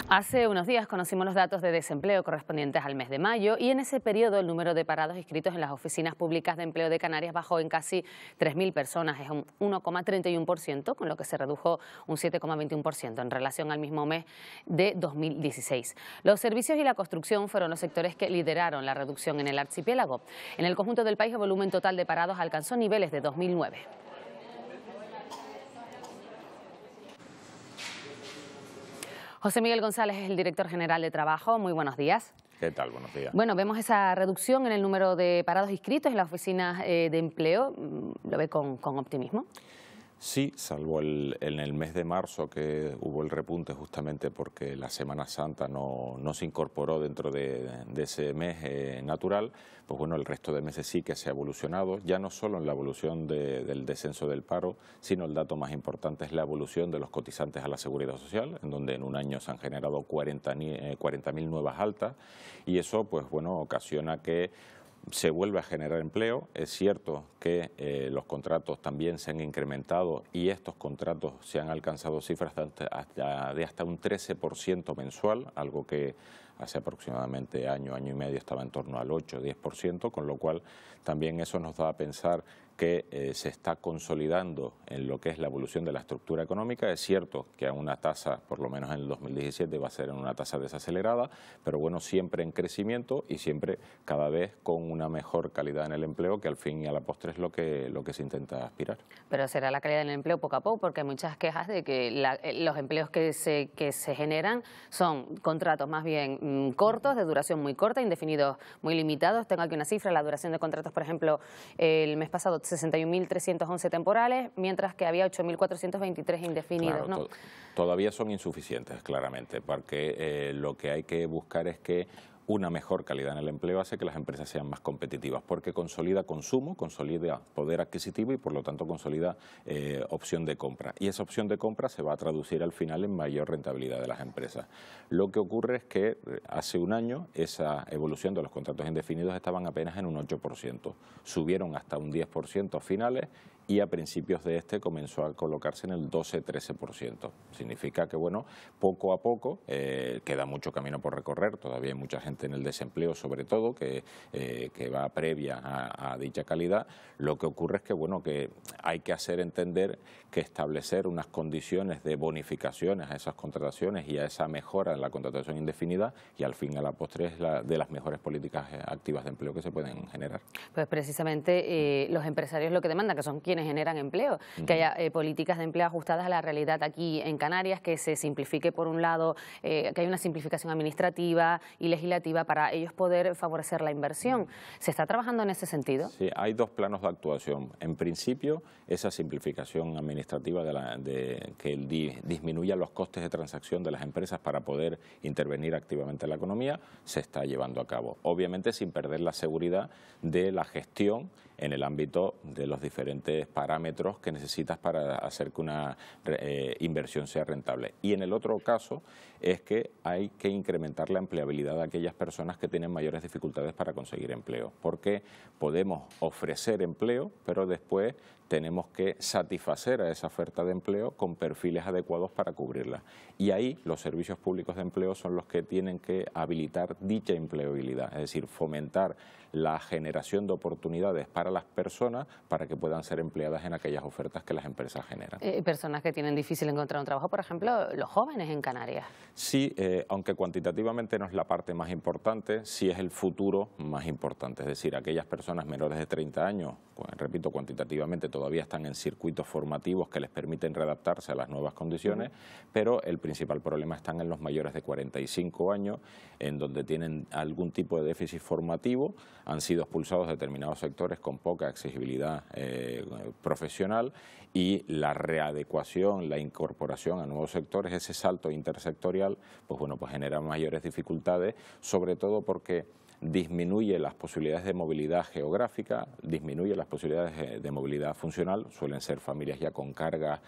Hace unos días conocimos los datos de desempleo correspondientes al mes de mayo y en ese periodo el número de parados inscritos en las oficinas públicas de empleo de Canarias bajó en casi 3.000 personas, es un 1,31%, con lo que se redujo un 7,21% en relación al mismo mes de 2016. Los servicios y la construcción fueron los sectores que lideraron la reducción en el archipiélago. En el conjunto del país el volumen total de parados alcanzó niveles de 2009. José Miguel González es el director general de Trabajo. Muy buenos días. ¿Qué tal? Buenos días. Bueno, vemos esa reducción en el número de parados inscritos en las oficinas de empleo. ¿Lo ve con optimismo? Sí, salvo en el mes de marzo que hubo el repunte justamente porque la Semana Santa no se incorporó dentro de ese mes natural, pues bueno, el resto de meses sí que se ha evolucionado, ya no solo en la evolución del descenso del paro, sino el dato más importante es la evolución de los cotizantes a la Seguridad Social, en donde en un año se han generado 40.000 nuevas altas y eso, pues bueno, ocasiona que se vuelve a generar empleo. Es cierto que los contratos también se han incrementado y estos contratos se han alcanzado cifras de hasta un 13% mensual, algo que hace aproximadamente año y medio estaba en torno al 8 o 10%, con lo cual también eso nos da a pensar que se está consolidando en lo que es la evolución de la estructura económica. Es cierto que a una tasa, por lo menos en el 2017, va a ser en una tasa desacelerada, pero bueno, siempre en crecimiento y siempre cada vez con una mejor calidad en el empleo, que al fin y a la postre es lo que se intenta aspirar. Pero será la calidad del empleo poco a poco, porque hay muchas quejas de que los empleos que se generan son contratos más bien cortos, de duración muy corta, indefinidos muy limitados. Tengo aquí una cifra, la duración de contratos, por ejemplo, el mes pasado 61.311 temporales, mientras que había 8.423 indefinidos. Claro, ¿no? Todavía son insuficientes, claramente, porque lo que hay que buscar es que una mejor calidad en el empleo hace que las empresas sean más competitivas, porque consolida consumo, consolida poder adquisitivo y por lo tanto consolida opción de compra. Y esa opción de compra se va a traducir al final en mayor rentabilidad de las empresas. Lo que ocurre es que hace un año esa evolución de los contratos indefinidos estaban apenas en un 8%, subieron hasta un 10% a finales y a principios de este comenzó a colocarse en el 12-13%. Significa que, bueno, poco a poco queda mucho camino por recorrer, todavía hay mucha gente en el desempleo, sobre todo, que va previa a dicha calidad. Lo que ocurre es que, bueno, que hay que hacer entender que establecer unas condiciones de bonificaciones a esas contrataciones y a esa mejora en la contratación indefinida y al fin y a la postre es de las mejores políticas activas de empleo que se pueden generar. Pues precisamente los empresarios lo que demandan, que son quienes generan empleo, que haya políticas de empleo ajustadas a la realidad aquí en Canarias, que se simplifique por un lado, que haya una simplificación administrativa y legislativa para ellos poder favorecer la inversión. ¿Se está trabajando en ese sentido? Sí, hay dos planos de actuación. En principio, esa simplificación administrativa que disminuya los costes de transacción de las empresas para poder intervenir activamente en la economía, se está llevando a cabo. Obviamente sin perder la seguridad de la gestión en el ámbito de los diferentes parámetros que necesitas para hacer que una inversión sea rentable. Y en el otro caso es que hay que incrementar la empleabilidad de aquellas personas que tienen mayores dificultades para conseguir empleo, porque podemos ofrecer empleo, pero después tenemos que satisfacer a esa oferta de empleo con perfiles adecuados para cubrirla. Y ahí los servicios públicos de empleo son los que tienen que habilitar dicha empleabilidad, es decir, fomentar la generación de oportunidades para las personas para que puedan ser empleadas en aquellas ofertas que las empresas generan. Personas que tienen difícil encontrar un trabajo, por ejemplo, los jóvenes en Canarias. Sí, aunque cuantitativamente no es la parte más importante, sí es el futuro más importante, es decir, aquellas personas menores de 30 años, repito, cuantitativamente todavía están en circuitos formativos que les permiten readaptarse a las nuevas condiciones, pero el principal problema está en los mayores de 45 años, en donde tienen algún tipo de déficit formativo, han sido expulsados de determinados sectores con poca exigibilidad profesional y la readecuación, la incorporación a nuevos sectores, ese salto intersectorial, pues bueno, pues genera mayores dificultades, sobre todo porque disminuye las posibilidades de movilidad geográfica, disminuye las posibilidades de movilidad funcional, suelen ser familias ya con cargas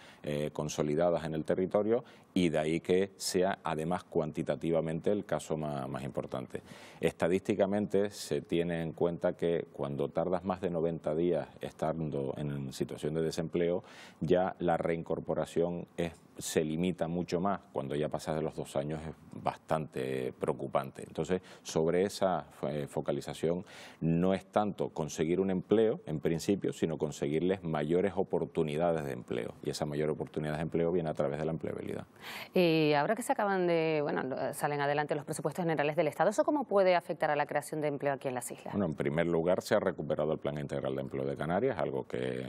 consolidadas en el territorio y de ahí que sea además cuantitativamente el caso más importante. Estadísticamente se tiene en cuenta que cuando tardas más de 90 días estando en situación de desempleo, ya la reincorporación es se limita mucho más, cuando ya pasas de los 2 años es bastante preocupante. Entonces, sobre esa focalización no es tanto conseguir un empleo, en principio, sino conseguirles mayores oportunidades de empleo. Y esa mayor oportunidad de empleo viene a través de la empleabilidad. Y ahora que se acaban de, salen adelante los presupuestos generales del Estado, ¿eso cómo puede afectar a la creación de empleo aquí en las islas? Bueno, en primer lugar, se ha recuperado el Plan Integral de Empleo de Canarias, algo que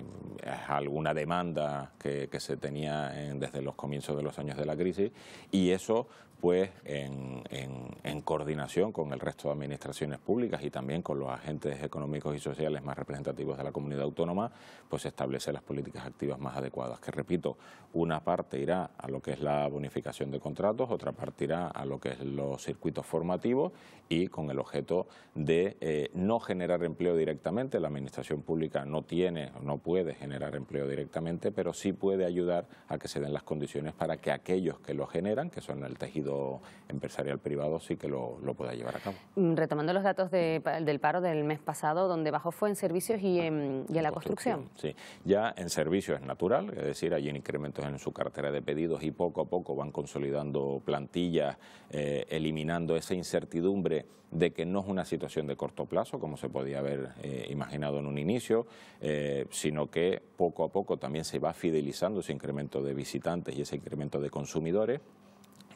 es alguna demanda que se tenía desde los comienzos de los años de la crisis, y eso pues en coordinación con el resto de administraciones públicas y también con los agentes económicos y sociales más representativos de la comunidad autónoma, pues establece las políticas activas más adecuadas, que repito, una parte irá a lo que es la bonificación de contratos, otra parte irá a lo que es los circuitos formativos y con el objeto de no generar empleo directamente. La administración pública no puede generar empleo directamente, pero sí puede ayudar a que se den las condiciones para que aquellos que lo generan, que son el tejido empresarial privado, sí que lo pueda llevar a cabo. Retomando los datos del paro del mes pasado, donde bajó fue en servicios y en la construcción. Sí, ya en servicios es natural, es decir, hay incrementos en su cartera de pedidos y poco a poco van consolidando plantillas, eliminando esa incertidumbre de que no es una situación de corto plazo, como se podía haber imaginado en un inicio, sino que poco a poco también se va fidelizando ese incremento de visitantes y ese incremento de consumidores,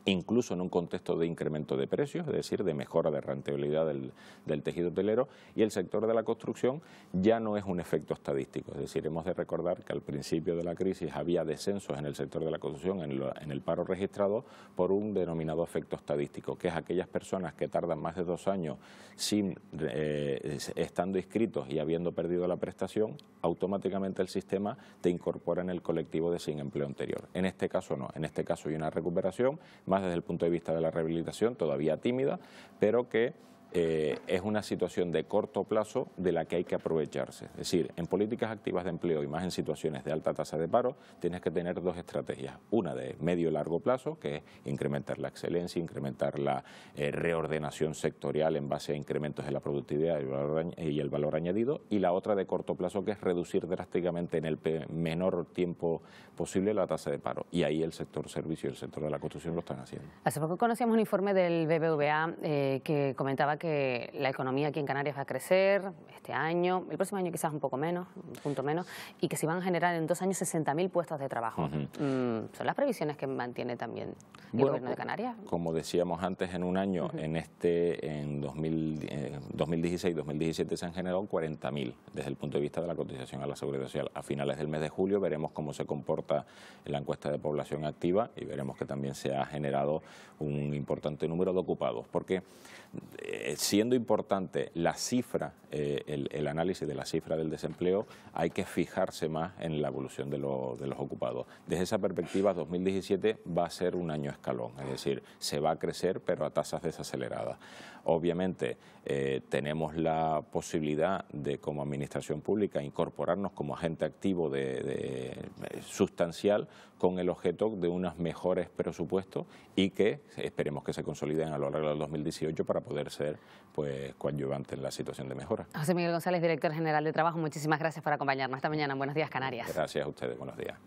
incluso en un contexto de incremento de precios, es decir, de mejora de rentabilidad del tejido hotelero, y el sector de la construcción ya no es un efecto estadístico, es decir, hemos de recordar que al principio de la crisis había descensos en el sector de la construcción, en el paro registrado, por un denominado efecto estadístico, que es aquellas personas que tardan más de 2 años estando inscritos y habiendo perdido la prestación, automáticamente el sistema te incorpora en el colectivo de sin empleo anterior. En este caso no, en este caso hay una recuperación, más desde el punto de vista de la rehabilitación, todavía tímida, pero que es una situación de corto plazo de la que hay que aprovecharse. Es decir, en políticas activas de empleo y más en situaciones de alta tasa de paro, tienes que tener 2 estrategias. Una de medio y largo plazo, que es incrementar la excelencia, incrementar la reordenación sectorial en base a incrementos en la productividad y el valor añadido, y la otra de corto plazo, que es reducir drásticamente en el menor tiempo posible la tasa de paro. Y ahí el sector servicio y el sector de la construcción lo están haciendo. Hace poco conocíamos un informe del BBVA que comentaba que la economía aquí en Canarias va a crecer este año, el próximo año quizás un poco menos, un punto menos, y que se van a generar en 2 años 60.000 puestos de trabajo. ¿Son las previsiones que mantiene también el Gobierno de Canarias? Como decíamos antes, en un año, en 2016 y 2017 se han generado 40.000 desde el punto de vista de la cotización a la Seguridad Social. A finales del mes de julio veremos cómo se comporta la encuesta de población activa y veremos que también se ha generado un importante número de ocupados, porque siendo importante la cifra, el análisis de la cifra del desempleo, hay que fijarse más en la evolución de los ocupados. Desde esa perspectiva, 2017 va a ser un año escalón, es decir, se va a crecer pero a tasas desaceleradas. Obviamente tenemos la posibilidad de, como administración pública, incorporarnos como agente activo sustancial con el objeto de unos mejores presupuestos y que esperemos que se consoliden a lo largo del 2018 para poder ser coadyuvantes en la situación de mejora. José Miguel González, director general de Trabajo, muchísimas gracias por acompañarnos esta mañana. Buenos días, Canarias. Gracias a ustedes, buenos días.